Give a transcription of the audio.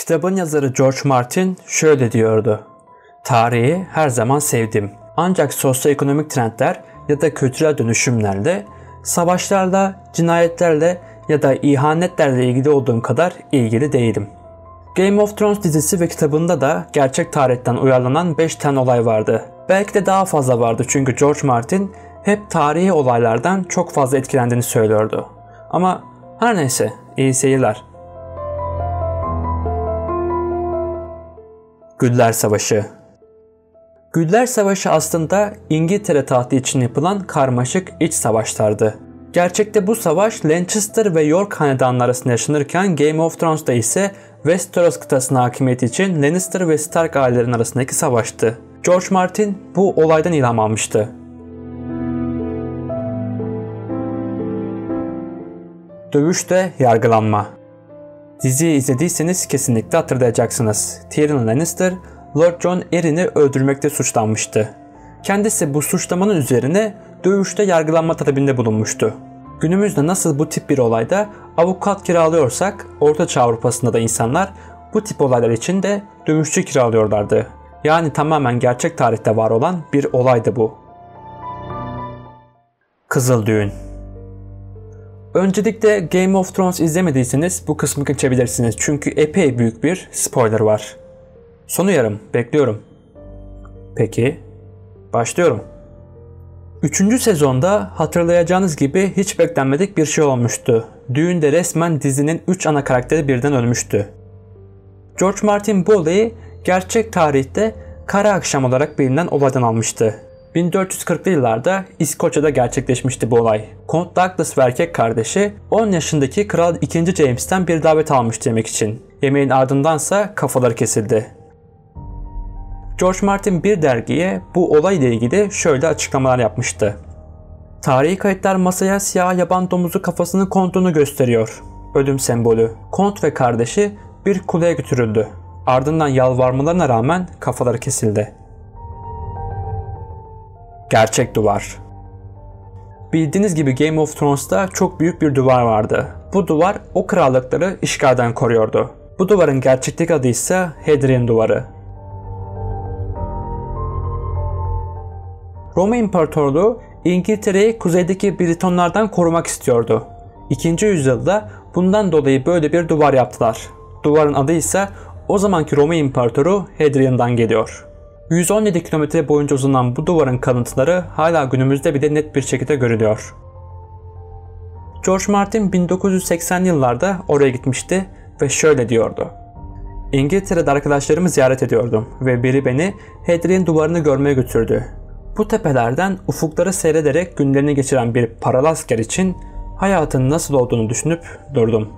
Kitabın yazarı George Martin şöyle diyordu: "Tarihi her zaman sevdim. Ancak sosyoekonomik trendler ya da kültürel dönüşümlerle, savaşlarla, cinayetlerle ya da ihanetlerle ilgili olduğum kadar ilgili değilim." Game of Thrones dizisi ve kitabında da gerçek tarihten uyarlanan 5 tane olay vardı. Belki de daha fazla vardı çünkü George Martin hep tarihi olaylardan çok fazla etkilendiğini söylüyordu. Ama her neyse, iyi seyirler. Güller Savaşı. Güller Savaşı aslında İngiltere tahtı için yapılan karmaşık iç savaşlardı. Gerçekte bu savaş Lancaster ve York hanedanları arasında yaşanırken Game of Thrones'da ise Westeros kıtasına hakimiyeti için Lannister ve Stark ailelerinin arasındaki savaştı. George Martin bu olaydan ilham almıştı. Dövüşte yargılanma. Diziyi izlediyseniz kesinlikle hatırlayacaksınız. Tyrion Lannister, Lord Jon Arryn'i öldürmekte suçlanmıştı. Kendisi bu suçlamanın üzerine dövüşte yargılanma talebinde bulunmuştu. Günümüzde nasıl bu tip bir olayda avukat kiralıyorsak, Ortaçağ Avrupa'sında da insanlar bu tip olaylar için de dövüşçü kiralıyorlardı. Yani tamamen gerçek tarihte var olan bir olaydı bu. Kızıl Düğün. Öncelikle Game of Thrones izlemediyseniz bu kısmı geçebilirsiniz çünkü epey büyük bir spoiler var. Son uyarım, bekliyorum. Peki, başlıyorum. 3. sezonda hatırlayacağınız gibi hiç beklenmedik bir şey olmuştu. Düğünde resmen dizinin 3 ana karakteri birden ölmüştü. George Martin bu olayı gerçek tarihte Kara Akşam olarak bilinen olaydan almıştı. 1440'lı yıllarda İskoçya'da gerçekleşmişti bu olay. Kont Douglas ve erkek kardeşi 10 yaşındaki Kral 2. James'ten bir davet almıştı yemek için. Yemeğin ardındansa kafaları kesildi. George Martin bir dergiye bu olayla ilgili şöyle açıklamalar yapmıştı. Tarihi kayıtlar masaya siyah yaban domuzu kafasının konduğunu gösteriyor. Ölüm sembolü. Kont ve kardeşi bir kuleye götürüldü. Ardından yalvarmalarına rağmen kafaları kesildi. Gerçek duvar. Bildiğiniz gibi Game of Thrones'ta çok büyük bir duvar vardı. Bu duvar o krallıkları işgalden koruyordu. Bu duvarın gerçekteki adı ise Hadrian Duvarı. Roma İmparatorluğu İngiltere'yi kuzeydeki Britonlardan korumak istiyordu. 2. yüzyılda bundan dolayı böyle bir duvar yaptılar. Duvarın adı ise o zamanki Roma İmparatoru Hadrian'dan geliyor. 117 kilometre boyunca uzanan bu duvarın kalıntıları hala günümüzde bile net bir şekilde görülüyor. George Martin 1980'li yıllarda oraya gitmişti ve şöyle diyordu. İngiltere'de arkadaşlarımı ziyaret ediyordum ve biri beni Hadrian Duvarı'nı görmeye götürdü. Bu tepelerden ufukları seyrederek günlerini geçiren bir paralı asker için hayatın nasıl olduğunu düşünüp durdum.